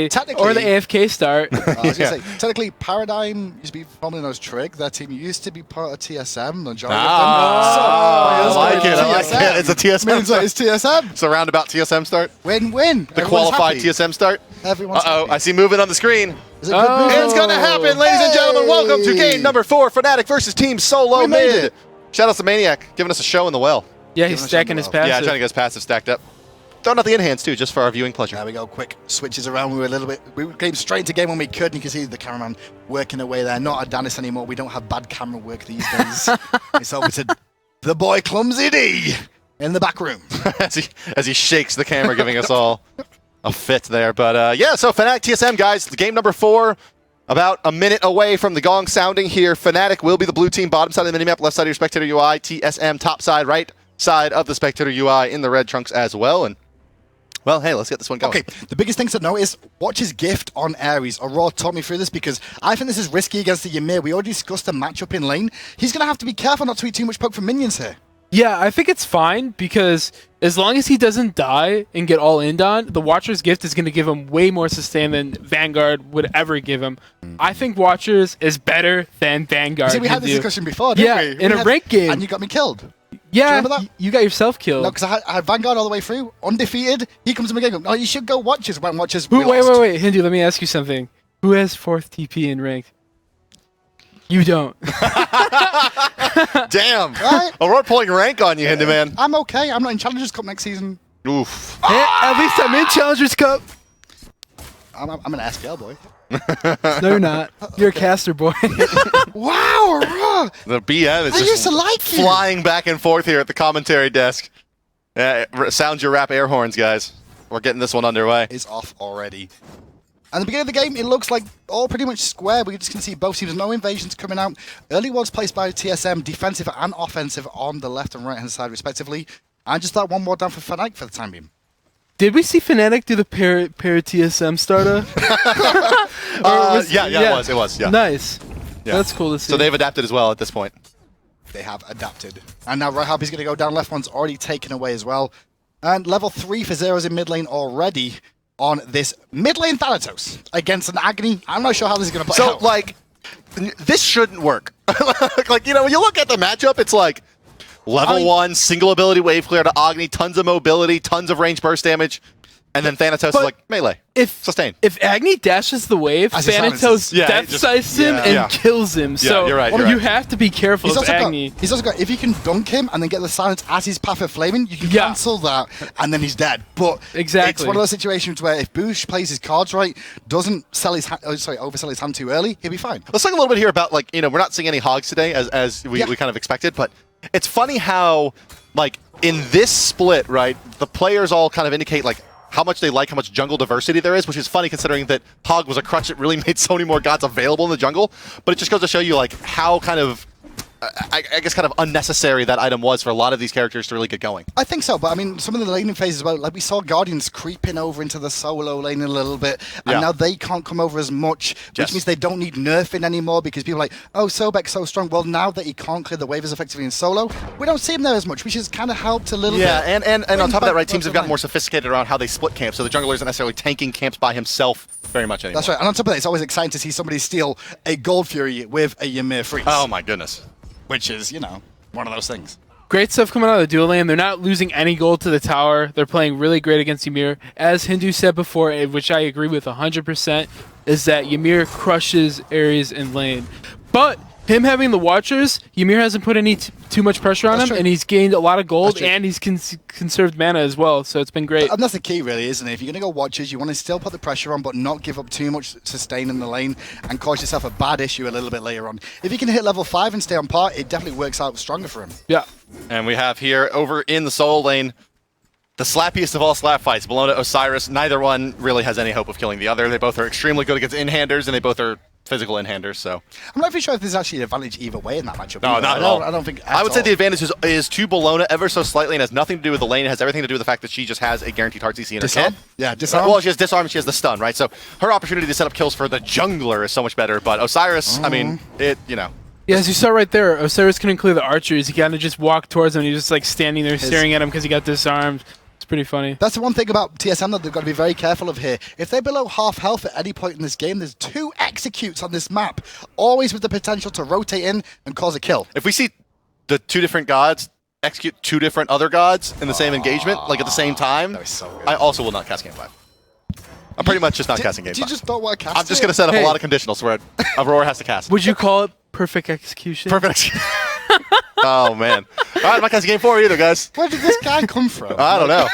Technically, or the AFK start. I was gonna say, technically, Paradigm used to be formerly known as Trig. Their team used to be part of TSM. Majority of them. I like it. I like TSM. it. It's a TSM Means that it's TSM. It's a roundabout TSM start. Win-win. The qualified TSM start. Everyone's Uh-oh, happy. I see movement on the screen. Is it good movement? It's gonna happen, ladies and gentlemen. Welcome to game number 4, Fnatic versus Team Solo We made Mid. it. Shout out to Maniac, giving us a show in the well. Yeah, he's stacking his passive. Yeah, trying to get his passive stacked up. Throwing out the in-hands too, just for our viewing pleasure. There we go, quick switches around. We came straight into game when we could, and you can see the cameraman working away there. Not a Danis anymore. We don't have bad camera work these days. It's over to the boy Clumsy D in the back room. as he shakes the camera, giving us all a fit there. But yeah, so Fnatic TSM, guys, the game number 4. About a minute away from the gong sounding here. Fnatic will be the blue team, bottom side of the minimap, left side of your spectator UI. TSM, top side, right side of the spectator UI in the red trunks as well. And well, hey, let's get this one going. Okay, the biggest thing to note is Watch's gift on Ares. Aurora taught me through this because I think this is risky against the Ymir. We already discussed the matchup in lane. He's going to have to be careful not to eat too much poke from minions here. Yeah, I think it's fine because as long as he doesn't die and get all in on, the Watcher's gift is going to give him way more sustain than Vanguard would ever give him. I think Watcher's is better than Vanguard. See, we had this discussion before, didn't we? Yeah, in a ranked game. And you got me killed. Yeah, remember that? you got yourself killed. No, because I had Vanguard all the way through, undefeated. He comes to my game. No, you should go Watchers when Watchers. Wait, Hindu, let me ask you something. Who has 4th TP in ranked? You don't. Damn. Right? Aurora pulling rank on you, Hindu man. I'm okay. I'm not in Challengers Cup next season. Oof. Hey, at least I'm in Challengers Cup. I'm an SPL boy. No, you're not. You're a caster boy. Wow, Aurora. The BM is I just used to like you. flying back and forth here at the commentary desk. Sound your rap air horns, guys. We're getting this one underway. Is off already. At the beginning of the game, it looks like all pretty much square. We just can see both teams. No invasions coming out. Early wards placed by TSM, defensive and offensive on the left and right hand side, respectively. And just that one more down for Fnatic for the time being. Did we see Fnatic do the pair TSM starter? Yeah, it was. Yeah. Nice. Yeah. That's cool to see. So they've adapted as well at this point. They have adapted. And now Rahab is going to go down. Left one's already taken away as well. And level 3 for Zeros in mid lane already on this mid lane Thanatos against an Agony. I'm not sure how this is going to play out. So, like, this shouldn't work. Like, you know, when you look at the matchup, it's like level 1, single ability wave clear to Agni, tons of mobility, tons of range burst damage, and then Thanatos is like, melee. Sustain. If Agni dashes the wave, As he Thanatos silences. death size him and kills him. So you're right, you have to be careful of Agni. He's also got, if you can dunk him and then get the silence as his path of flaming, you can cancel that and then he's dead. But it's one of those situations where if Boosh plays his cards right, doesn't sell his oversell his hand too early, he'll be fine. Let's talk a little bit here about, like, you know, we're not seeing any hogs today as we kind of expected, but it's funny how, like, in this split, right, the players all kind of indicate, like, how much they like how much jungle diversity there is, which is funny considering that Hog was a crutch that really made so many more gods available in the jungle. But it just goes to show you, like, how kind of, I guess, kind of unnecessary that item was for a lot of these characters to really get going. I think so, but I mean, some of the laning phases, well, like we saw Guardians creeping over into the solo lane a little bit, and now they can't come over as much, which means they don't need nerfing anymore because people are like, oh, Sobek's so strong. Well, now that he can't clear the wave as effectively in solo, we don't see him there as much, which has kind of helped a little bit. Yeah, and on top of that, right, teams have gotten more sophisticated around how they split camps, so the jungler isn't necessarily tanking camps by himself very much anymore. That's right, and on top of that, it's always exciting to see somebody steal a Gold Fury with a Ymir freeze. Oh my goodness. Which is, you know, one of those things. Great stuff coming out of the dual lane. They're not losing any gold to the tower. They're playing really great against Ymir. As Hindu said before, which I agree with 100%, is that Ymir crushes Ares in lane. But him having the Watchers, Ymir hasn't put any too much pressure on him, and he's gained a lot of gold, and he's conserved mana as well, so it's been great. And that's the key, really, isn't it? If you're going to go Watchers, you want to still put the pressure on, but not give up too much sustain in the lane and cause yourself a bad issue a little bit later on. If you can hit level 5 and stay on par, it definitely works out stronger for him. Yeah. And we have here, over in the solo lane, the slappiest of all slap fights, Bellona, Osiris. Neither one really has any hope of killing the other. They both are extremely good against in-handers, and they both are physical in-handers, so. I'm not even sure if there's actually an advantage either way in that matchup. No, not at all. I don't think I would say the advantage is to Bellona ever so slightly and has nothing to do with the lane. It has everything to do with the fact that she just has a guaranteed hard CC in her kit. Yeah, disarm. Well, she has disarm and she has the stun, right? So her opportunity to set up kills for the jungler is so much better, but Osiris, I mean, you know. Yeah, as you saw right there, Osiris couldn't clear the archers. He kind of just walked towards him and he was just like standing there staring at him because he got disarmed. pretty funny. That's the one thing about TSM that they've got to be very careful of here. If they're below half health at any point in this game, there's 2 executes on this map, always with the potential to rotate in and cause a kill. If we see the 2 different gods execute 2 different other gods in the same engagement, like at the same time, So I also will not cast game 5. I'm pretty much just not casting game 5. You just don't want to cast I'm just going to set up a lot of conditionals where Aurora has to cast. Would you call it perfect execution? Perfect. Oh, man. All right, I'm not casting game 4 either, guys. Where did this guy come from? I don't know.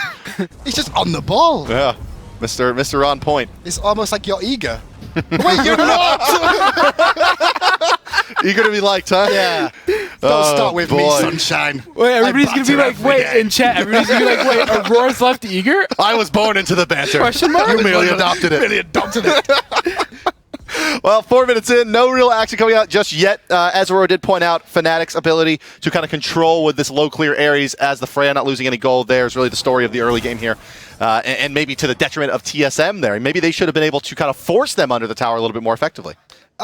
He's just on the ball. Yeah. Mr. On point. It's almost like you're eager. Wait, you're not! Eager to be liked, huh? Yeah. Don't start with me, sunshine. Wait, everybody's going to be like, wait, day. in chat, everybody's going to be like, wait, Aurora's left eager? I was born into the banter. Question mark? You merely adopted it. Really adopted it. Well, 4 minutes in, no real action coming out just yet. As Aurora did point out, Fnatic's ability to kind of control with this low clear Ares as the Freya not losing any gold there is really the story of the early game here. And maybe to the detriment of TSM there. Maybe they should have been able to kind of force them under the tower a little bit more effectively.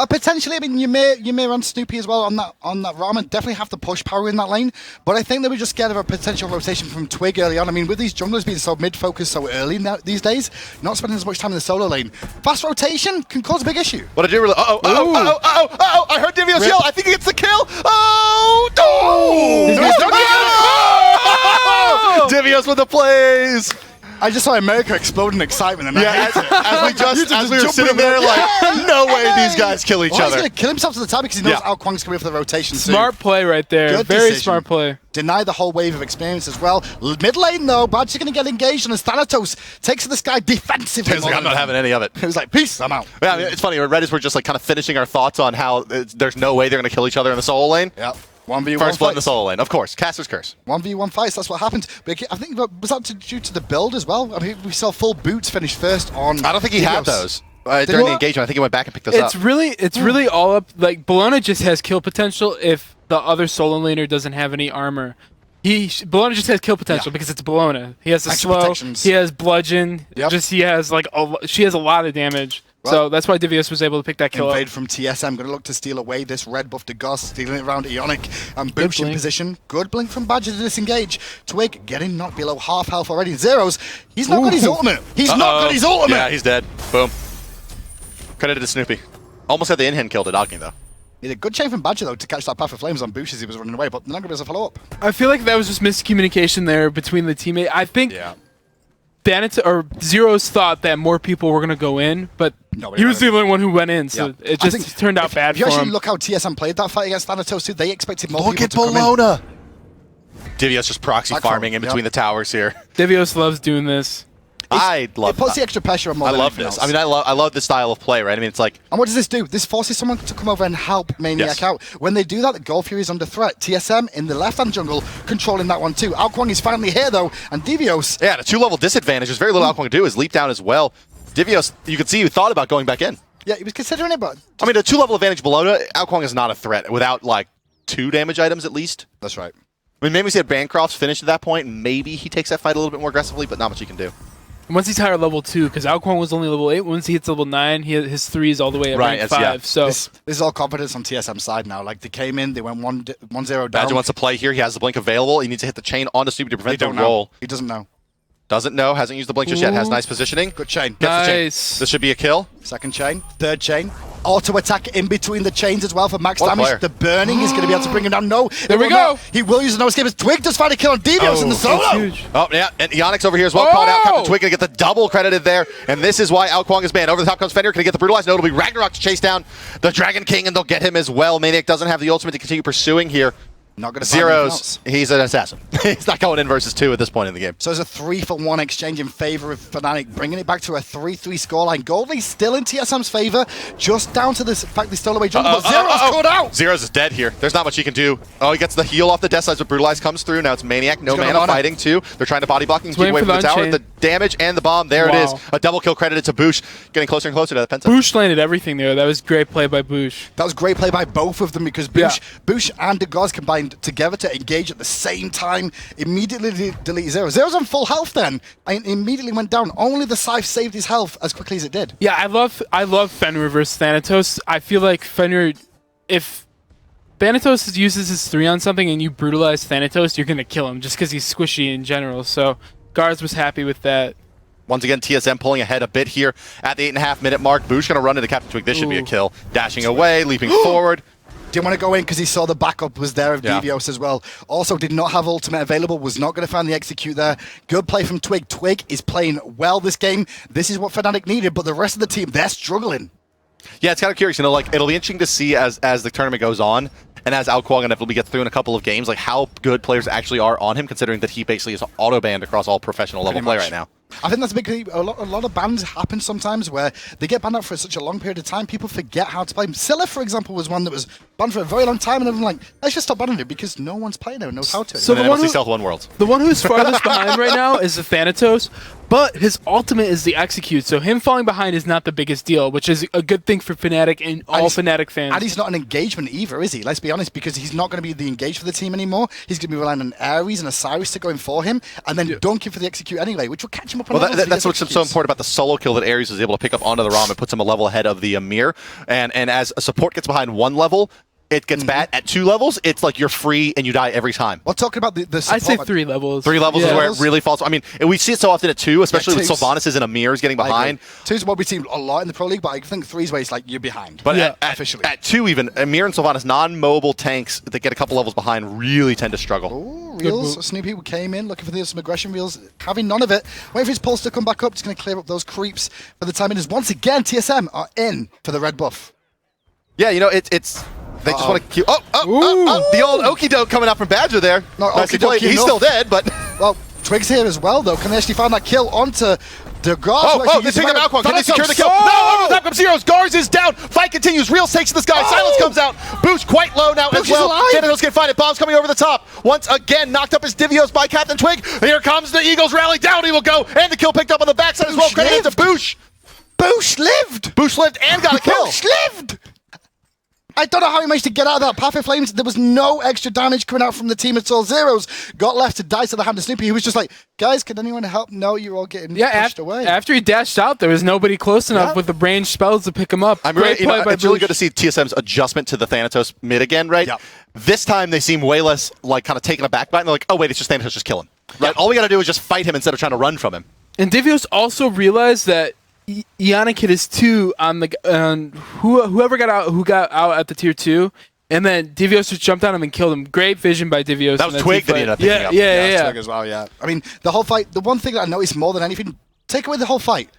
Potentially, I mean, you may run Snoopy as well on that Ramen. Definitely have to push power in that lane, but I think they were just scared of a potential rotation from Twig early on. I mean, with these junglers being so mid-focused so early these days, not spending as much time in the solo lane, fast rotation can cause a big issue. But I do really... I heard Divios yell. I think he gets the kill. Divios with the plays. I just saw America explode in excitement, and as we were sitting there, like, no way these guys kill each He's other. going to kill himself to the top because he knows Ao Kwang's coming for the rotation soon. Smart play right there. Good Very decision. smart play. Deny the whole wave of experience as well. Mid lane, though, Badger's going to get engaged, and as Thanatos takes this guy defensively. He's like, I'm not having any of it. He was like, peace, I'm out. Yeah, I mean, it's funny. Reddit, we're just like kind of finishing our thoughts on how there's no way they're going to kill each other in the solo lane. Yep. 1v1 First blood in the fights. solo lane, of course. Caster's Curse. 1v1 fights, that's what happened. But I think, was that due to the build as well? I mean, we saw full boots finish first on... I don't think he had those during the engagement. I think he went back and picked those up. It's really all up. Like, Bologna just has kill potential if the other solo laner doesn't have any armor. Bologna just has kill potential because it's Bologna. He has the Extra slow, protections. he has bludgeon, Yep. he has like she has a lot of damage. Well, so that's why Divios was able to pick that kill up. Invade from TSM, going to look to steal away this red buff to Goss, stealing it around Ionic, and Boosh in blink. position. Good blink from Badger to disengage. Twig getting knocked below half health already. Zeros, he's not got his ultimate. He's not got his ultimate. Yeah, he's dead. Boom. Credited to Snoopy. Almost had the in-hand kill to Doggy, though. He did a good chain from Badger, though, to catch that Path of Flames on Boosh as he was running away, but they're not going to be able to follow up. I feel like that was just miscommunication there between the teammate. I think Zeros thought that more people were going to go in, but he was the only one who went in, so it just turned out bad for him. If you actually look how TSM played that fight against Thanatos too, they expected more people to come in. Bologna. Divios just proxy farming in between the towers here. Divios loves doing this. I love it. Puts the extra pressure on more I than love anything this. else. I mean, I love this style of play, right? I mean, it's like... And what does this do? This forces someone to come over and help Maniac out. When they do that, the Gold Fury is under threat. TSM in the left-hand jungle controlling that one too. Ao Kwang is finally here though, and Divios... Yeah, the 2-level disadvantage. There's very little Ao Kwang to do is leap down as well. Divios, you could see he thought about going back in. Yeah, he was considering it, but... I mean, a 2-level advantage below Ao Kwang is not a threat without, like, 2 damage items at least. That's right. I mean, maybe we see Bancroft's finished at that point. Maybe he takes that fight a little bit more aggressively, but not much he can do. Once he's higher level 2, because Ao Kwang was only level 8, once he hits level 9, his 3 is all the way at rank 5. So this is all confidence on TSM's side now. Like, they came in, they went 1-0 down. Badger wants to play here. He has the blink available. He needs to hit the chain onto Snoopy to prevent the roll. He doesn't know. Doesn't know. Hasn't used the blink just yet. Has nice positioning. Good chain. Gets the chain. Nice. This should be a kill. Second chain. Third chain. Auto attack in between the chains as well for max What damage. player? The burning is going to be able to bring him down. No, There we go. He will use the no escape as Twig does find a kill on Divios in the solo. That's huge. Oh, yeah, and Ionic's over here as well. Caught out. Captain Twig going to get the double credited there. And this is why Ao Kwang is banned. Over the top comes Fender. Going to get the brutalized. No, it'll be Ragnarok to chase down the Dragon King, and they'll get him as well. Maniac doesn't have the ultimate to continue pursuing here. Not going to Zeros, he's an assassin. He's not going in versus 2 at this point in the game. So it's a 3-for-1 exchange in favor of Fnatic, bringing it back to a 3-3 scoreline. Goldley's still in TSM's favor, just down to the fact they stole away jungle, but Zeros caught out! Zeros is dead here. There's not much he can do. Oh, he gets the heal off the death side, but Brutalize comes through. Now it's Maniac, no mana fighting too. They're trying to body block and keep away from the tower. The damage and the bomb, there it is. A double kill credited to Boosh, getting closer and closer to the Penta. Boosh landed everything there. That was great play by Boosh. That was great play by both of them because Boosh and Degaz combined together to engage at the same time, immediately delete Zero. Zero's on full health then, and immediately went down. Only the Scythe saved his health as quickly as it did. Yeah, I love Fenrir versus Thanatos. I feel like Fenrir, if Thanatos uses his 3 on something and you brutalize Thanatos, you're going to kill him just because he's squishy in general. So Garz was happy with that. Once again, TSM pulling ahead a bit here at the 8.5-minute mark. Boosh going to run into Captain Twig. This should be a kill. Dashing away, leaping forward. Didn't want to go in because he saw the backup was there of Devios as well. Also did not have ultimate available, was not going to find the execute there. Good play from Twig. Twig is playing well this game. This is what Fnatic needed, but the rest of the team, they're struggling. Yeah, it's kind of curious. You know, like, it'll be interesting to see as the tournament goes on, and as Alkwang inevitably gets through in a couple of games, like how good players actually are on him, considering that he basically is auto-banned across all professional level play right now. I think that's a big thing. A lot of bans happen sometimes where they get banned out for such a long period of time, people forget how to play. Scylla, for example, was one that was banned for a very long time, and everyone's like, let's just stop banning it because no one's playing it and knows how to. So the one who's farthest behind right now is the Thanatos, but his ultimate is the execute, so him falling behind is not the biggest deal, which is a good thing for Fnatic and all Fnatic fans. And he's not an engagement either, is he? Let's be honest, because he's not going to be the engage for the team anymore. He's going to be relying on Ares and Osiris to go in for him, and then dunking for the execute anyway, which will catch him up on that's what's so important about the solo kill that Ares is able to pick up onto the ROM and puts him a level ahead of the Amir. And as a support gets behind one level, it gets bad. At 2 levels, it's like you're free and you die every time. Well, talking about the support, I'd say 3 levels. 3 levels is where it really falls. I mean, we see it so often at 2, especially with Sylvanas and Amirs getting behind. 2 is what we see a lot in the Pro League, but I think 3 is where it's like you're behind. But officially. At 2 even, Amir and Sylvanas, non-mobile tanks that get a couple levels behind really tend to struggle. Ooh, Reels, Snoopy came in looking for some aggression. Reels having none of it. Waiting for his pulse to come back up. Just going to clear up those creeps for the time. And once again, TSM are in for the red buff. Yeah, you know, it's... They just want to keep... the old okie doke coming out from Badger there. He's still dead, but... Well, Twig's here as well, though. Can they actually find that kill onto the Garz? They pick up Alkwang. Can they secure the kill? No! Over the top comes Zeros. Garz is down. Fight continues. Reels takes this guy. Silence comes out. Boosh quite low now as well. Thanatos can find it. Bombs coming over the top. Once again, knocked up his Divios by Captain Twig. Here comes the Eagles rally. Down he will go. And the kill picked up on the backside as well. Credit to Boosh. Boosh lived. Boosh lived and got a kill. Boosh lived. I don't know how he managed to get out of that path of flames. There was no extra damage coming out from the team at all. Zeros got left to dice at the hand of Snoopy. He was just like, guys, can anyone help? No, you're all getting pushed away. After he dashed out, there was nobody close enough with the range spells to pick him up. It's really good to see TSM's adjustment to the Thanatos mid again, right? Yep. This time they seem way less like kind of taken aback by it. And they're like, oh, wait, it's just Thanatos, just kill him. Right? All we got to do is just fight him instead of trying to run from him. And Divios also realized that Ionic hit his 2 on the whoever got out at the tier 2, and then Divios just jumped on him and killed him. Great vision by Divios. That was Twig that he ended up picking up. Yeah. Twig as well, yeah. I mean, the whole fight, the one thing that I noticed more than anything, take away the whole fight.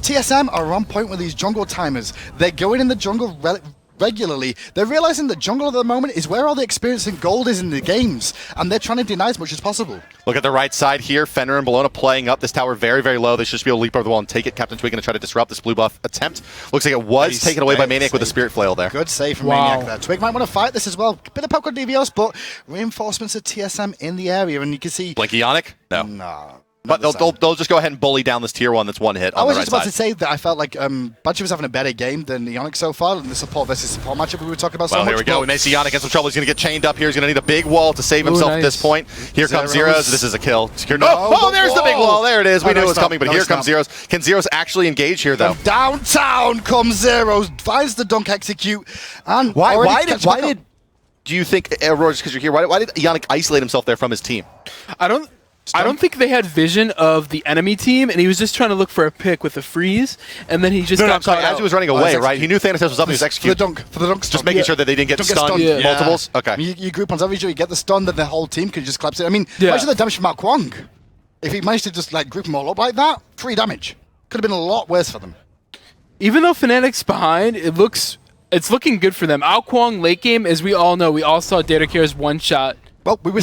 TSM are on point with these jungle timers. They're going in the jungle regularly. They're realizing that jungle at the moment is where all the experience and gold is in the games, and they're trying to deny as much as possible. Look at the right side here. Fenrir and Bologna playing up this tower very, very low. They should just be able to leap over the wall and take it. Captain Twig going to try to disrupt this blue buff attempt. Looks like it was taken away by Maniac with the Spirit Flail there. Good save from Maniac there. Twig might want to fight this as well. Bit of poke on Devios, but reinforcements of TSM in the area, and you can see... Blink Ionic? No. Nah. But they'll just go ahead and bully down this tier 1 that's one hit on the right side. I was just about to say that I felt like Badger was having a better game than Ionic so far, and the support versus support matchup we were talking about so much. Well, here we go. We may see Ionic in some trouble. He's going to get chained up here. He's going to need a big wall to save himself at this point. Here comes Zeros. This is a kill. There's the big wall. There it is. We knew it was coming, but here comes Zeros. Can Zeros actually engage here, though? From downtown comes Zeros, finds the dunk execute, and why did do you think, Roger, because you're here, why did Ionic isolate himself there from his team? I don't think they had vision of the enemy team, and he was just trying to look for a pick with a freeze, and then he just got caught out. As he was running away, right? He knew Thanatos was up, he was executing. For the dunk just making sure that they didn't get stunned multiples? Okay. You group on every you get the stun, then the whole team can just collapse it. I mean, imagine the damage from Alkwang. If he managed to just like group them all up like that, 3 damage. Could have been a lot worse for them. Even though Fnatic's behind, it's looking good for them. Alkwang late game, as we all know, we all saw Datacura's one-shot. Well, we were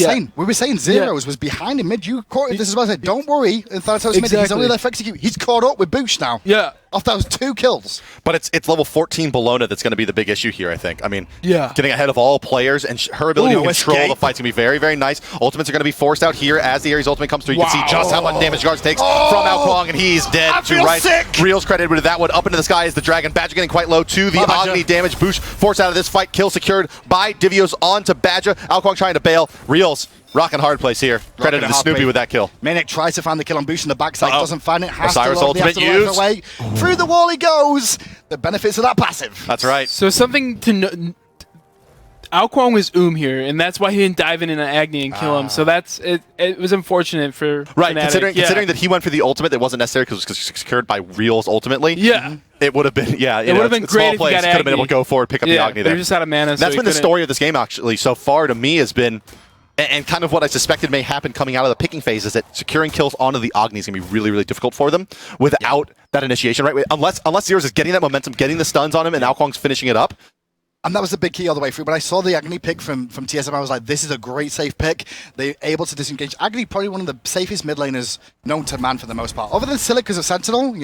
saying Zeros was behind him mid. You caught this is what I said. Don't worry. And Thanatos mid. He's only left for execute. He's caught up with Boosh now. Yeah. Off those 2 kills. But it's level 14 Bologna that's going to be the big issue here, I think. I mean, getting ahead of all players and her ability to control the fight's going to be very, very nice. Ultimates are going to be forced out here as the Ares ultimate comes through. You can see just how much damage Garz takes from Alkwang, and he's dead to right. Reels credited with that one. Up into the sky is the Dragon. Badger getting quite low to the Agni damage. Boosh forced out of this fight. Kill secured by Divios onto Badger. Alkwang trying to bail. Reels rocking hard place here. Credit to Snoopy with that kill. Maniac tries to find the kill on Boosh in the backside, doesn't find it. Has Osiris to ultimate used. Away. Through the wall he goes. The benefits of that passive. That's right. So something to know. Ao Kwang was here, and that's why he didn't dive in Agni and kill him. So that's it. It was unfortunate for Fnatic. Considering that he went for the ultimate that wasn't necessary because it was secured by Reels ultimately. Yeah. It would have been, it would have been great if you got could have been able to go forward, pick up the Agni there. They're just out of mana. That's been the story of this game, actually, so far to me has been, and kind of what I suspected may happen coming out of the picking phase, is that securing kills onto the Agni is going to be really, really difficult for them without that initiation, right? Unless Zeros is getting that momentum, getting the stuns on him, and Ao Kwang's finishing it up. And that was the big key all the way through. When I saw the Agni pick from TSM, I was like, this is a great safe pick. They're able to disengage. Agni, probably one of the safest mid laners known to man for the most part. Other than Silic as a Sentinel,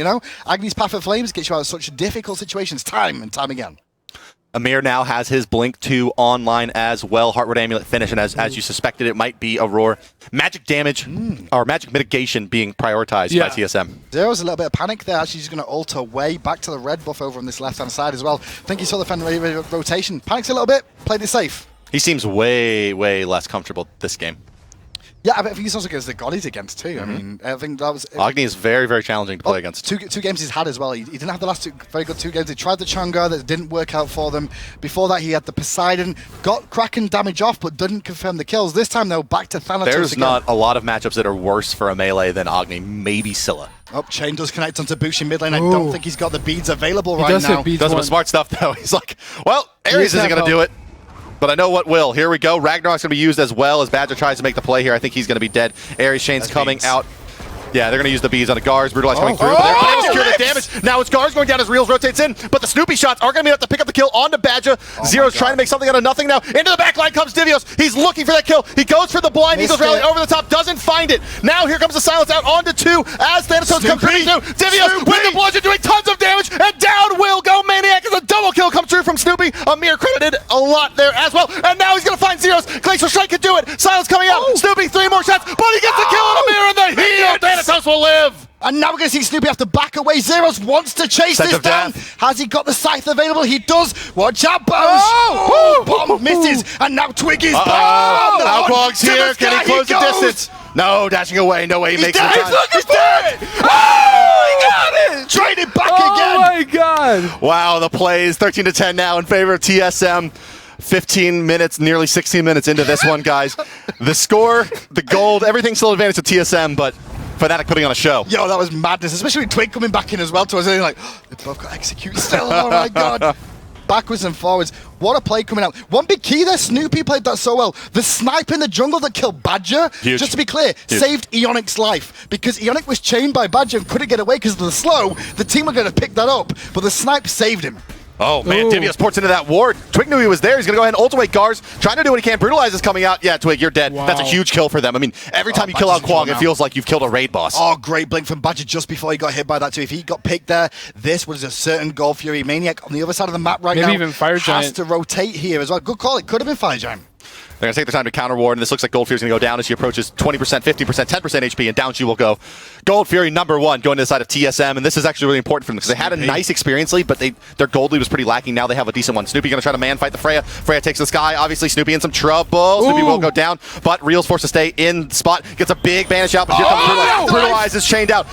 Agni's Path of Flames gets you out of such difficult situations time and time again. Amir now has his Blink 2 online as well. Heartwood Amulet finish, and as you suspected, it might be Aurora. Magic damage, or magic mitigation being prioritized by TSM. Zero's a little bit of panic there. Actually, he's going to ult away back to the red buff over on this left-hand side as well. I think he saw the fan rotation. Panics a little bit, played it safe. He seems way, way less comfortable this game. Yeah, I think he's also against the God he's against too. I mean, I think that was... Agni is very, very challenging to play against. Two games he's had as well. He didn't have the last very good 2 games. He tried the Chunga, that didn't work out for them. Before that, he had the Poseidon, got Kraken damage off, but didn't confirm the kills. This time, though, back to Thanatos There's again. not a lot of matchups that are worse for a melee than Agni. Maybe Scylla. Oh, Chain does connect onto Bush in mid lane. I don't think he's got the beads available right now. He does some smart stuff, though. He's like, well, Ares isn't going to do it. But I know what will. Here we go. Ragnarok's going to be used as well as Badger tries to make the play here. I think he's going to be dead. Ares Chain's coming out. Yeah, they're going to use the bees on the Gars. Brutalize coming through. But they're unable to secure the damage. Now it's Gars going down as Reels rotates in. But the Snoopy shots are going to be able to pick up the kill onto Badger. Zero's trying to make something out of nothing now. Into the back line comes Divios. He's looking for that kill. He goes for the blind. Eagles rally over the top. Doesn't find it. Now here comes the silence out onto 2 as Thanatos comes through. Divios with the bludgeon doing tons of damage. And down will go Maniac as a double kill comes through from Snoopy. Amir credited a lot there as well. And now he's going to find Zeros. Glacial Strike can do it. Silence coming out. Snoopy 3 more shots. But he gets the kill on Amir and the heal. Thanatos will live. And now we're going to see Snoopy have to back away. Zeros wants to chase this down. Has he got the scythe available? He does. Watch out, Bones. Bomb misses. And now Twig is back. Ao Kwang's here. Can he close the distance? No, dashing away. No way he makes it. He's dead. Oh, he got it. Trade it back again. Oh, my God. Wow, the play is 13-10 now in favor of TSM. 15 minutes, nearly 16 minutes into this one, guys. The score, the gold, everything's still advantage to TSM, but Fnatic putting on a show. Yo, that was madness, especially with Twig coming back in as well to us. Like, they both got execute still. Oh my God. Backwards and forwards. What a play coming out. One big key there, Snoopy played that so well. The snipe in the jungle that killed Badger, just to be clear, saved Eonic's life. Because Eonic was chained by Badger and couldn't get away because of the slow. The team were going to pick that up, but the snipe saved him. Oh, man, Divios ports into that ward. Twig knew he was there. He's going to go ahead and ult away Gars. Trying to do what he can. Brutalize is coming out. Yeah, Twig, you're dead. Wow. That's a huge kill for them. I mean, every time you kill out Kwang, it feels like you've killed a raid boss. Oh, great blink from Badger just before he got hit by that too. If he got picked there, this was a certain Gold Fury. Maniac on the other side of the map right now. Maybe even Fire Giant. Has to rotate here as well. Good call. It could have been Fire Giant. They're going to take the time to counter ward, and this looks like Gold Fury's going to go down as she approaches 20%, 50%, 10% HP, and down she will go. Gold Fury #1 going to the side of TSM, and this is actually really important for them because they had a nice experience lead, but their gold lead was pretty lacking. Now they have a decent one. Snoopy going to try to man fight the Freya. Freya takes the sky. Obviously, Snoopy in some trouble. Snoopy will go down, but Reel's forced to stay in the spot. Gets a big banish out, but here comes Brutalize is chained out.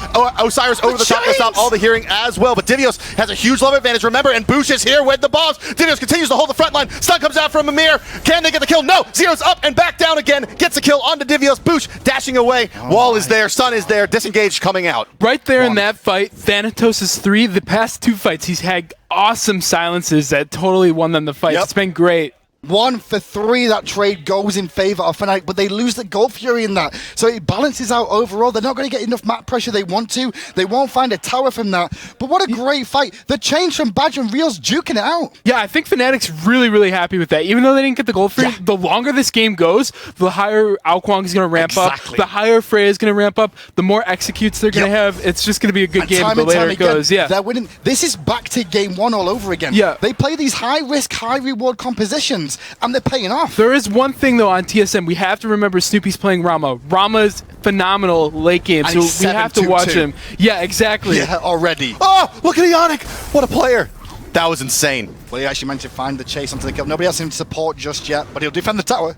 Osiris over the top to stop all the hearing as well, but Divios has a huge love advantage, remember, and Bush is here with the bombs. Divios continues to hold the front line. Stun comes out from Amir. Can they get the kill? No! Zero's up and back down again, gets a kill onto Divios. Bush dashing away. Wall is there, Sun is there, disengaged coming out. Right there in that fight, Thanatos is 3. The past 2 fights, he's had awesome silences that totally won them the fight. It's been great. 1 for 3, that trade goes in favor of Fnatic, but they lose the Gold Fury in that. So it balances out overall. They're not going to get enough map pressure they want to. They won't find a tower from that. But what a great fight. The change from Badger and Reels duking it out. Yeah, I think Fnatic's really, really happy with that. Even though they didn't get the Gold Fury, the longer this game goes, the higher Ao Kwang is going to ramp up. The higher Freya is going to ramp up. The more executes they're going to have. It's just going to be a good game the later it goes. Yeah, they're winning. This is back to game 1 all over again. Yeah. They play these high-risk, high-reward compositions, and they're paying off. There is one thing, though, on TSM. We have to remember Snoopy's playing Rama. Rama's phenomenal late game, so we have to watch him. Yeah, exactly. Yeah, already. Oh, look at Ionic. What a player. That was insane. Well, he actually managed to find the chase onto the kill. Nobody else him to support just yet, but he'll defend the tower.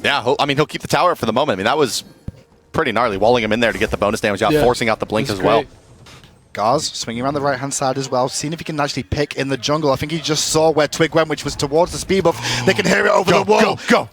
Yeah, I mean, he'll keep the tower for the moment. I mean, that was pretty gnarly, walling him in there to get the bonus damage out, forcing out the blink as well. Gars swinging around the right-hand side as well, seeing if he can actually pick in the jungle. I think he just saw where Twig went, which was towards the speed buff. They can hear it over the wall. Go,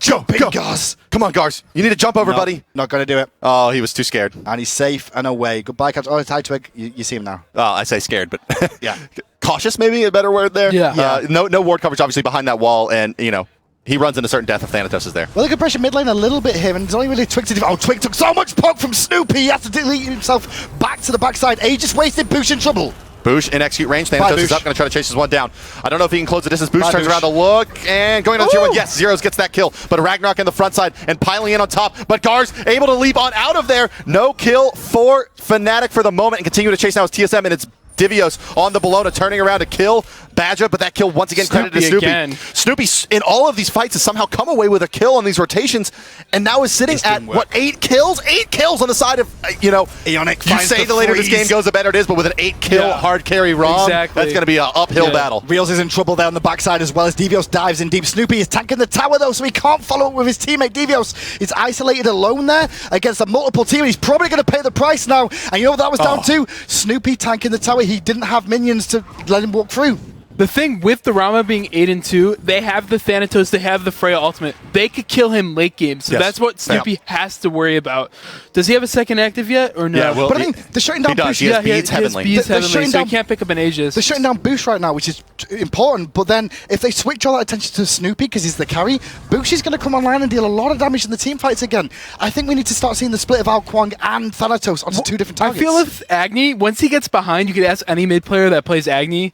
Gars. Come on, Gars. You need to jump over, buddy. Not going to do it. Oh, he was too scared. And he's safe and away. Goodbye, Caps. Oh, it's hi, Twig. You see him now. Oh, I say scared, but yeah. Cautious, maybe a better word there. Yeah. No ward coverage, obviously, behind that wall, and, you know, he runs into certain death if Thanatos is there. Well, they could pressure mid lane a little bit here, and it's only really Twig to defend. Oh, Twig took so much poke from Snoopy. He has to delete himself back to the backside. He just wasted Boosh in trouble. Boosh in execute range. Thanatos is up, going to try to chase his one down. I don't know if he can close the distance. Boosh turns around to look, and going on the tier 1. Yes, Zeros gets that kill, but Ragnarok in the front side and piling in on top. But Gars able to leap on out of there. No kill for Fnatic for the moment, and continue to chase now as TSM, and it's Divios on the Bellona turning around to kill Badger, but that kill once again credited to Snoopy. Again. Snoopy in all of these fights has somehow come away with a kill on these rotations, and now is sitting at what, 8 kills? 8 kills on the side of you know. Ionic. You say the later this game goes, the better it is, but with an 8-kill hard carry Rom, that's going to be an uphill battle. Reels is in trouble there on the backside as well as Divios dives in deep. Snoopy is tanking the tower though, so he can't follow up with his teammate. Divios is isolated alone there against a multiple team. He's probably going to pay the price now, and you know what that was down to? Snoopy tanking the tower. He didn't have minions to let him walk through. The thing with the Rama being 8-2, they have the Thanatos, they have the Freya ultimate. They could kill him late game, so that's what Snoopy has to worry about. Does he have a second active yet, or no? Yeah, well, but I mean, they're shutting down Boosh. He has Beads Heavenly. So he can't pick up an Aegis. They're shutting down Boosh right now, which is important, but then if they switch all that attention to Snoopy because he's the carry, Boosh is going to come online and deal a lot of damage in the team fights again. I think we need to start seeing the split of Ao Kuang and Thanatos onto 2 different targets. I feel if Agni, once he gets behind, you could ask any mid player that plays Agni,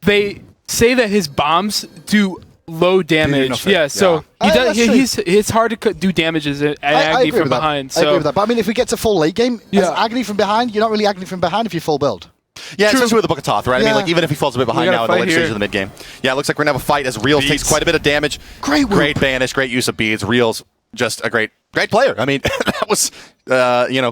they say that his bombs do low damage. So it's hard to do damages at Agni from behind. I agree with that. But I mean, if we get to full late game, as Agni from behind, you're not really Agni from behind if you full build. Yeah, especially with the Book of Thoth, right? I mean, like, even if he falls a bit behind now in the later stage of the mid game. Yeah, it looks like we're going to have a fight as Reels takes quite a bit of damage. Great banish, great use of beads. Reels, just a great player. I mean, that was,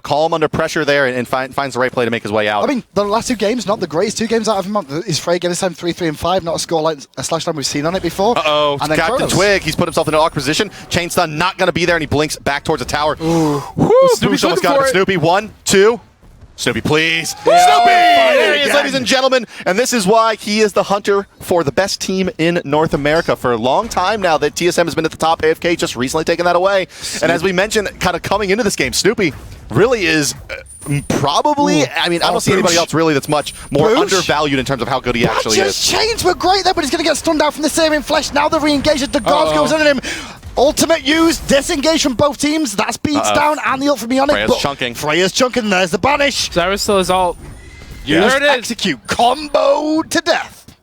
calm under pressure there and finds the right play to make his way out. I mean, the last 2 games, not the greatest 2 games out of him. His Frey gave this time 3-3-5, not a score like a slash line we've seen on it before. Uh-oh, Captain Twig, he's put himself in an awkward position. Chain stun not going to be there, and he blinks back towards the tower. Ooh. Snoopy's almost got it. Snoopy, 1, 2. Snoopy, please. Snoopy! There he is, ladies and gentlemen. And this is why he is the hunter for the best team in North America. For a long time now that TSM has been at the top, AFK just recently taken that away. And as we mentioned, kind of coming into this game, Snoopy really is probably, I mean, I don't see anybody else really that's much more undervalued in terms of how good he actually is. Chains were great there, but he's going to get stunned out from the Searing Flesh. Now the re-engage at the Gars goes under him. Ultimate use, disengage from both teams. That's beats down and the ult from Ionic. Freya's chunking. Freya's chunking. There's the banish. Cyrus still his ult. There it is. Execute. Combo to death.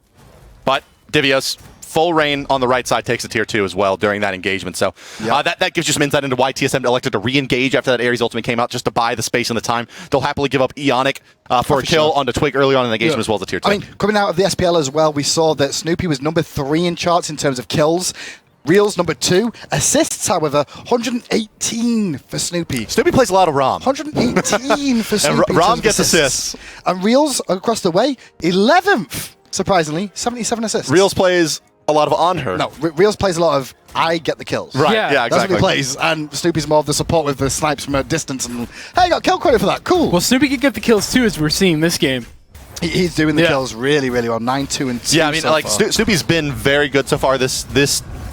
But Divios, full reign on the right side, takes a tier 2 as well during that engagement. So that gives you some insight into why TSM elected to re-engage after that Ares ultimate came out, just to buy the space and the time. They'll happily give up Ionic for a kill onto Twig early on in the engagement as well as a tier 2. I mean, coming out of the SPL as well, we saw that Snoopy was number 3 in charts in terms of kills. Reels number 2. Assists, however, 118 for Snoopy. Snoopy plays a lot of Rom. 118 for Snoopy. And Rom gets assists. And Reels across the way, 11th. Surprisingly, 77 assists. Reels plays a lot of on her. No, Reels plays a lot of I get the kills. Right, yeah exactly. That's what he plays. And Snoopy's more of the support with the snipes from a distance. And hey, got kill credit for that. Cool. Well, Snoopy can get the kills too, as we're seeing this game. He's doing the kills really, really well. 9-2 and 2. Yeah, I mean, like Snoopy's been very good so far this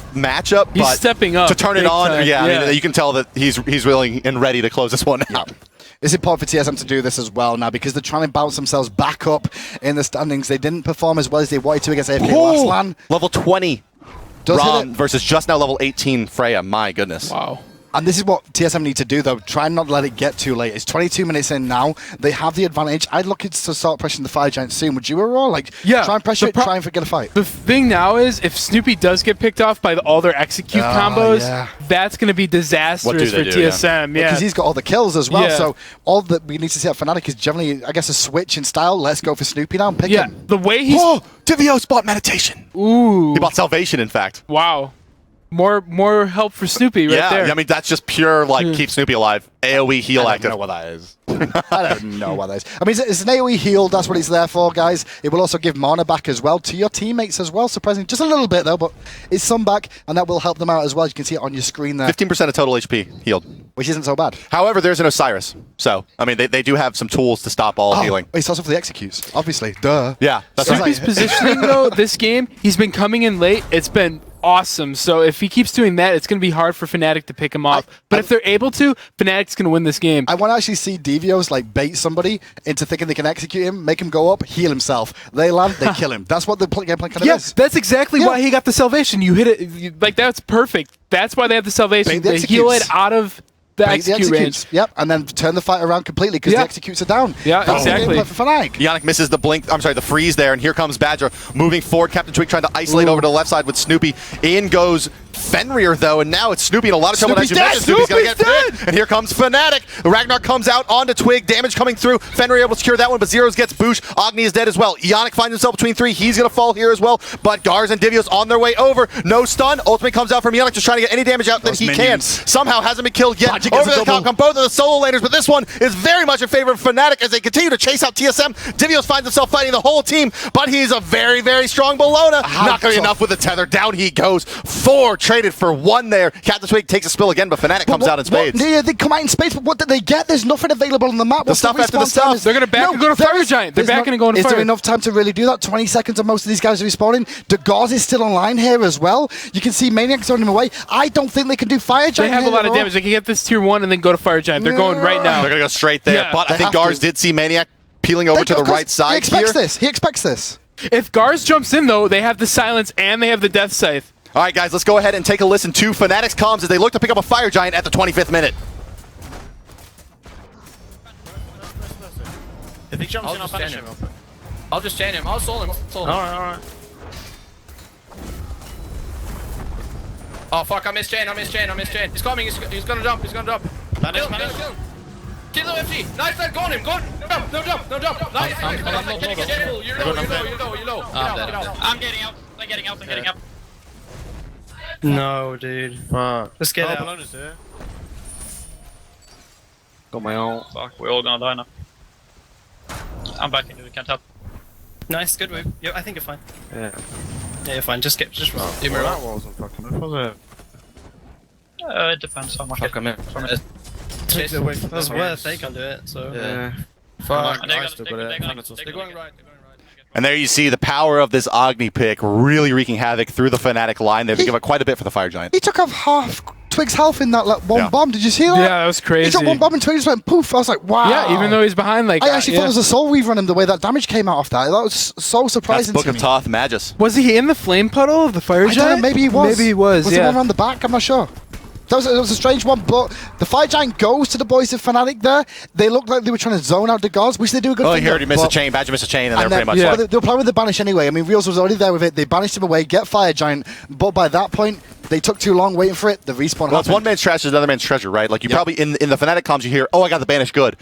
matchup. He's but stepping up to turn it on. time. I mean, you can tell that he's willing and ready to close this one out. It's important for TSM to do this as well now because they're trying to bounce themselves back up in the standings. They didn't perform as well as they wanted to against AFK last LAN. Level 20 Rom versus just now level 18 Freya. My goodness. Wow. And this is what TSM need to do, though. Try and not let it get too late. It's 22 minutes in now. They have the advantage. I'd look to start pressing the Fire Giant soon. Would you, Aurora? Like, try and pressure it, try and get a fight. The thing now is, if Snoopy does get picked off by all their execute combos, that's going to be disastrous for TSM. Yeah, because he's got all the kills as well. So all that we need to see at Fnatic is generally, I guess, a switch in style. Let's go for Snoopy now and pick him. The way he's... Divios bought meditation. Ooh. He bought salvation, in fact. Wow. More help for Snoopy right there. Yeah, I mean, that's just pure, like, keep Snoopy alive. AoE heal active. I don't know what that is. I don't know what that is. I mean, it's an AoE heal. That's what it's there for, guys. It will also give mana back as well to your teammates as well. Surprising. Just a little bit, though, but it's some back, and that will help them out as well. You can see it on your screen there. 15% of total HP healed. Which isn't so bad. However, there's an Osiris. So, I mean, they do have some tools to stop all healing. It's also for the executes, obviously. Duh. Yeah. That's Snoopy's positioning, though, this game, he's been coming in late. It's been awesome. So if he keeps doing that, it's going to be hard for Fnatic to pick him off. But if they're able to, Fnatic's going to win this game. I want to actually see Devios like bait somebody into thinking they can execute him, make him go up, heal himself. They land, they kill him. That's what the game plan kind of is. That's exactly why he got the salvation. You hit it, like, that's perfect. That's why they have the salvation. They heal it out of the execute range. Yep, and then turn the fight around completely because the executes are down. Yeah, that's exactly. the game plan for Fnatic. Yannick misses the blink. I'm sorry, the freeze there, and here comes Badger moving forward. Captain Twig trying to isolate over to the left side with Snoopy. In goes Fenrir, though, and now it's Snoopy in a lot of trouble. Snoopy's dead! Snoopy's gonna get hit, and here comes Fnatic. Ragnar comes out onto Twig. Damage coming through. Fenrir able to secure that one, but Zeros gets Boosh. Agni is dead as well. Yannick finds himself between three. He's gonna fall here as well, but Gars and Divios on their way over. No stun. Ultimate comes out from Yannick, just trying to get any damage out that he can. Somehow hasn't been killed yet. Over the top come both of the solo laners, but this one is very much in favor of Fnatic as they continue to chase out TSM. Divios finds himself fighting the whole team, but he's a very, very strong Bellona. Not gonna be enough with the tether. Down he goes. 4 traded for 1 there. Captain Twig takes a spill again, but Fnatic comes out in spades. Yeah, they come out in spades, but what did they get? There's nothing available on the map. The stuff after the stuff. They're going to back and go to Fire Giant. They're back and go to Fire. Is there enough time to really do that? 20 seconds of most of these guys are respawning. The Gauze is still online here as well. You can see Maniac's throwing him away. I don't think they can do Fire Giant. They have a lot of damage. They can get this tier 1 and then go to Fire Giant. They're going right now. They're going to go straight there, but I think Gars did see Maniac peeling over to the right side here. He expects this. If Gars jumps in, though, they have the silence and they have the death scythe. All right, guys, let's go ahead and take a listen to Fnatic's comms as they look to pick up a Fire Giant at the 25th minute. If he jumps in, I'll punish him. I'll just chain him. I'll soul him. Alright. Oh fuck, I missed chain. He's coming, he's gonna jump. Kill him. Kill the FG. Nice, go on him. No jump. Nice. You're low. I'm getting out. They're getting out. No, dude. Let's get out. Got my ult. Fuck, we're all gonna die now. I'm back into the can't help. Nice, good move. Yeah, I think you're fine. Yeah, you're fine. Just do me well, roll. that wasn't fucking enough, was it? It depends how much. Fuck, I'm in. That's worth they can do it, so. Yeah. Fuck, They're I still got it. They're going right. And there you see the power of this Agni pick really wreaking havoc through the Fnatic line. They've given quite a bit for the Fire Giant. He took off half Twig's health in that one bomb. Did you see that? Yeah, that was crazy. He dropped one bomb and Twig just went poof. I was like, wow. Yeah, even though he's behind, like, I actually thought there was a Soul Weaver on him, the way that damage came out of that. That was so surprising That's to Book me. of Toth Magus. Was he in the flame puddle of the Fire Giant? I don't know, maybe he was. Maybe he was, Was the one around the back? I'm not sure. That was a strange one, but the Fire Giant goes to the boys of Fnatic there. They looked like they were trying to zone out the Gauze, which they do a good thing. Oh, he already missed a chain. Badger missed a chain, and they're pretty much like... They were playing with the Banish anyway. I mean, Reels was already there with it. They banished him away, get Fire Giant, but by that point, they took too long waiting for it. The respawn happened. It's one man's trash is another man's treasure, right? Like, you probably, in the Fnatic comms, you hear, oh, I got the Banish, good.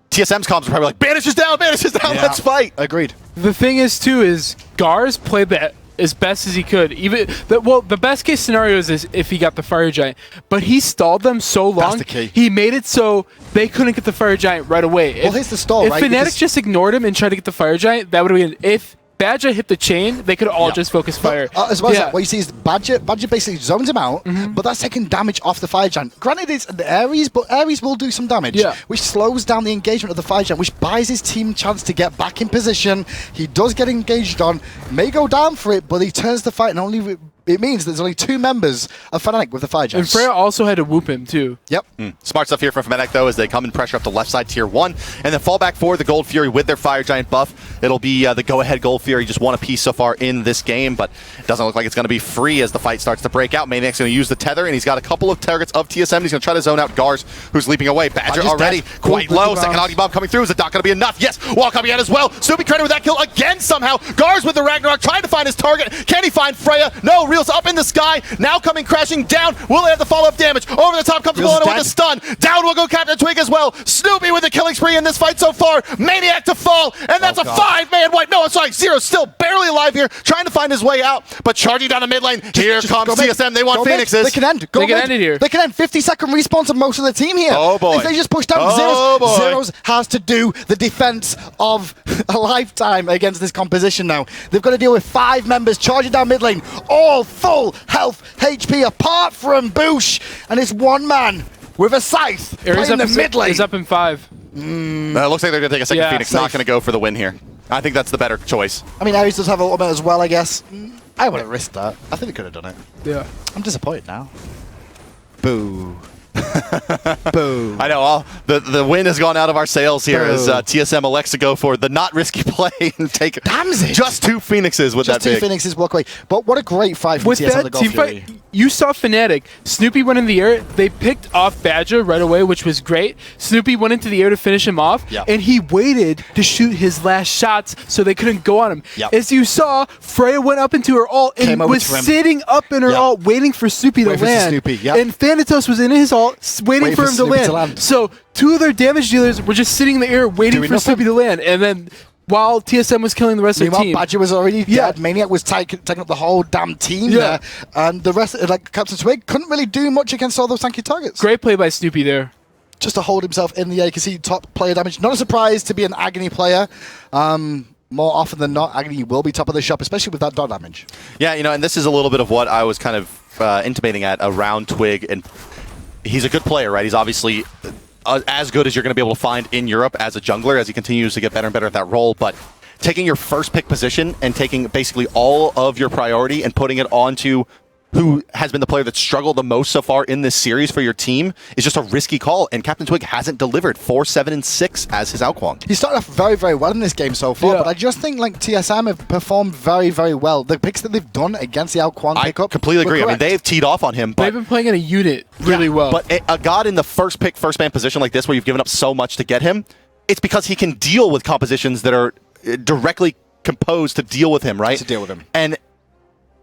TSM's comms are probably like, Banish is down, let's fight. Agreed. The thing is, too, is Gars played that as best as he could. The best case scenario is if he got the Fire Giant, but he stalled them so long. That's the key. He made it so they couldn't get the Fire Giant right away. Well, here's the stall, right? If Fnatic just ignored him and tried to get the Fire Giant, that would have been... If Badger hit the chain, they could all just focus fire. As well as that, what you see is Badger basically zones him out, but that's taking damage off the Fire Giant. Granted, it's the Ares, but Ares will do some damage, which slows down the engagement of the Fire Giant, which buys his team chance to get back in position. He does get engaged on, may go down for it, but he turns the fight and only... It means there's only 2 members of Fnatic with the Fire Giants. And Freya also had to whoop him, too. Yep. Smart stuff here from Fnatic, though, as they come and pressure up the left side tier 1, and then fall back for the Gold Fury with their Fire Giant buff. It'll be the go-ahead Gold Fury, just one apiece so far in this game, but it doesn't look like it's going to be free as the fight starts to break out. Maniac's going to use the tether, and he's got a couple of targets of TSM. He's going to try to zone out Gars, who's leaping away. Badger already quite low. Second Agni Bomb coming through. Is it not going to be enough? Yes. Wall coming out as well. Snoopy credited with that kill again somehow. Gars with the Ragnarok trying to find his target. Can he Snoopy find Freya. No, Reel's up in the sky. Now coming crashing down. Will they have the follow-up damage? Over the top comes Bolona with a stun. Down will go Captain Twig as well. Snoopy with the killing spree in this fight so far. Maniac to fall, and that's a 5-man wipe. No, I'm sorry. Zero's still barely alive here, trying to find his way out, but charging down the mid lane. Here comes TSM. They want Phoenixes. They can end. They can end it here. They can end. 50-second respawn to most of the team here. Oh, boy. If they just push down, Zeros has to do the defense of a lifetime against this composition now. They've got to deal with 5 members charging down mid lane, all full health HP apart from Boosh, and it's one man with a scythe playing the mid lane. He's up in 5. It looks like they're going to take a second Phoenix. Not going to go for the win here. I think that's the better choice. I mean, Ares does have a little bit as well, I guess. I would have risked that. I think they could have done it. Yeah. I'm disappointed now. Boo. Boo. I know, the wind has gone out of our sails here as TSM elects to go for the not risky play and take just 2 Phoenixes with just that pick. 2 Phoenixes walk away. But what a great fight from with TSM. That team fight, you saw Fnatic. Snoopy went in the air. They picked off Badger right away, which was great. Snoopy went into the air to finish him off, and he waited to shoot his last shots so they couldn't go on him. As you saw, Freya went up into her ult and was sitting up in her ult waiting for Snoopy to land. And Thanatos was in his ult waiting for him to land. So 2 of their damage dealers were just sitting in the air waiting for Snoopy to land. And then while TSM was killing the rest of the team. Badger was already dead. Maniac was taking up the whole damn team there. And the rest, like Captain Twig, couldn't really do much against all those tanky targets. Great play by Snoopy there. Just to hold himself in the air. You can see top player damage. Not a surprise to be an Agony player. More often than not, Agony will be top of the shop, especially with that dot damage. Yeah, you know, and this is a little bit of what I was kind of intimating at around Twig. And he's a good player, right? He's obviously as good as you're going to be able to find in Europe as a jungler as he continues to get better and better at that role. But taking your first pick position and taking basically all of your priority and putting it onto who has been the player that's struggled the most so far in this series for your team is just a risky call, and Captain Twig hasn't delivered 4, 7, and 6 as his Alquang. He started off very, very well in this game so far, but I just think like TSM have performed very, very well. The picks that they've done against the Alquang pickup, I completely agree. I mean, they've teed off on him, but they've been playing in a unit really well. But a god in the first pick, first man position like this, where you've given up so much to get him, it's because he can deal with compositions that are directly composed to deal with him, right? To deal with him, and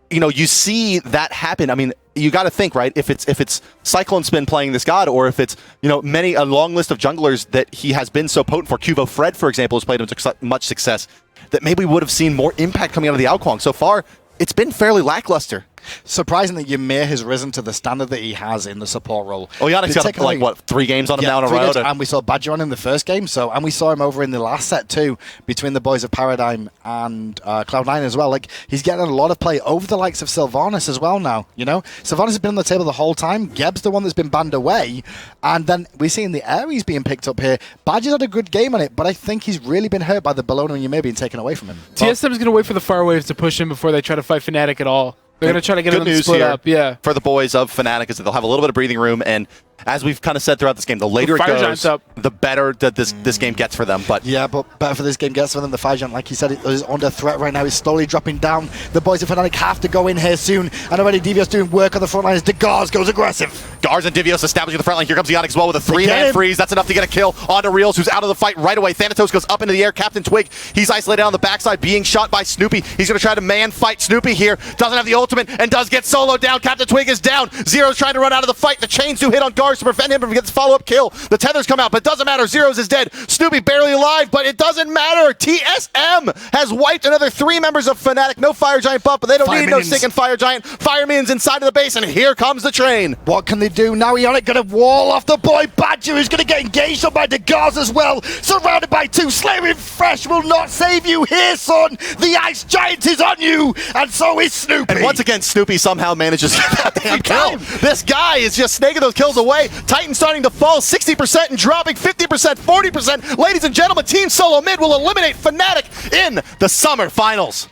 you know, you see that happen. I mean, you got to think, right? If it's Cyclone Spin playing this god, or if it's, you know, a long list of junglers that he has been so potent for. Cuvo Fred, for example, has played him to much success, that maybe we would have seen more impact coming out of the Alquang. So far, it's been fairly lackluster. Surprising that Ymir has risen to the standard that he has in the support role. Oh, Yannick's got like, what, 3 games on him now in a row? And we saw Badger on him the first game, and we saw him over in the last set too, between the boys of Paradigm and Cloud9 as well. Like, he's getting a lot of play over the likes of Sylvanas as well now, you know? Sylvanas has been on the table the whole time. Geb's the one that's been banned away, and then we're seeing the Ares being picked up here. Badger's had a good game on it, but I think he's really been hurt by the Bolona and Ymir being taken away from him. TSM is going to wait for the fire waves to push him before they try to fight Fnatic at all. They're going to try to get them to split up, for the boys of Fnatic is that they'll have a little bit of breathing room, and as we've kind of said throughout this game, the later it goes, the better that this game gets for them. But yeah, but better for this game gets for them. The Fire Giant, like you said, is under threat right now. He's slowly dropping down. The boys of Fnatic have to go in here soon, and already Devios doing work on the front line as Degars goes aggressive. Gars and Devios establishing the front line. Here comes Yannick as well with a 3-man freeze. That's enough to get a kill onto Reels, who's out of the fight right away. Thanatos goes up into the air. Captain Twig, he's isolated on the backside, being shot by Snoopy. He's going to try to man fight Snoopy here. Doesn't have the ultimate and does get soloed down. Captain Twig is down. Zero's trying to run out of the fight. The chains do hit on Gars to prevent him from getting the follow-up kill. The tethers come out, but it doesn't matter. Zeros is dead. Snoopy barely alive, but it doesn't matter. TSM has wiped another 3 members of Fnatic. No Fire Giant buff, but they don't need no stinking Fire Giant. Fire minions inside of the base, and here comes the train. What can they do now? Ionic going to wall off the boy Badger, who's going to get engaged on by Degars as well. Surrounded by 2. Slaving Fresh will not save you here, son. The Ice Giant is on you, and so is Snoopy. And once again, Snoopy somehow manages to get that damn kill. This guy is just snaking those kills away. Titan starting to fall 60% and dropping 50%, 40%. Ladies and gentlemen, Team Solo Mid will eliminate Fnatic in the Summer Finals.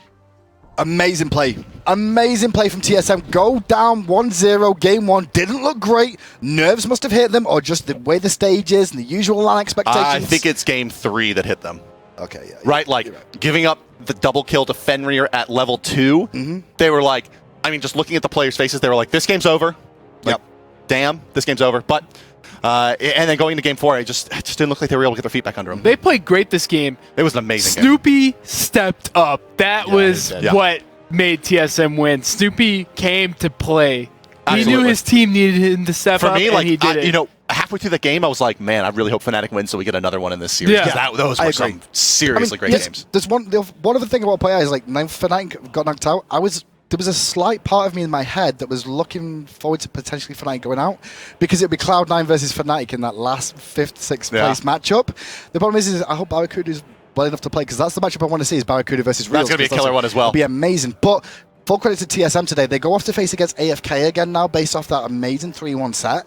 Amazing play. Amazing play from TSM. Go down 1-0. Game 1 didn't look great. Nerves must have hit them, or just the way the stage is and the usual line expectations. I think it's game 3 that hit them. Okay, yeah. Right, like giving up the double kill to Fenrir at level 2. They were like, I mean, just looking at the players' faces, they were like, this game's over. Like, damn, this game's over. But and then going into game 4, it just didn't look like they were able to get their feet back under them. They played great this game. It was an amazing game. Snoopy stepped up. That was what made TSM win. Snoopy came to play. Absolutely. He knew his team needed him to step For up, me, and like, he did it. you know, halfway through the game, I was like, man, I really hope Fnatic wins so we get another one in this series. Yeah. 'Cause those I were agree. some seriously great games. There's one other thing about player is like when Fnatic got knocked out, there was a slight part of me in my head that was looking forward to potentially Fnatic going out because it'd be Cloud9 versus Fnatic in that last 5th, 6th place matchup. The problem is I hope Barracuda's well enough to play because that's the matchup I want to see is Barracuda versus Reals. That's going to be a killer one as well. It'll be amazing. But full credit to TSM today. They go off to face against AFK again now based off that amazing 3-1 set.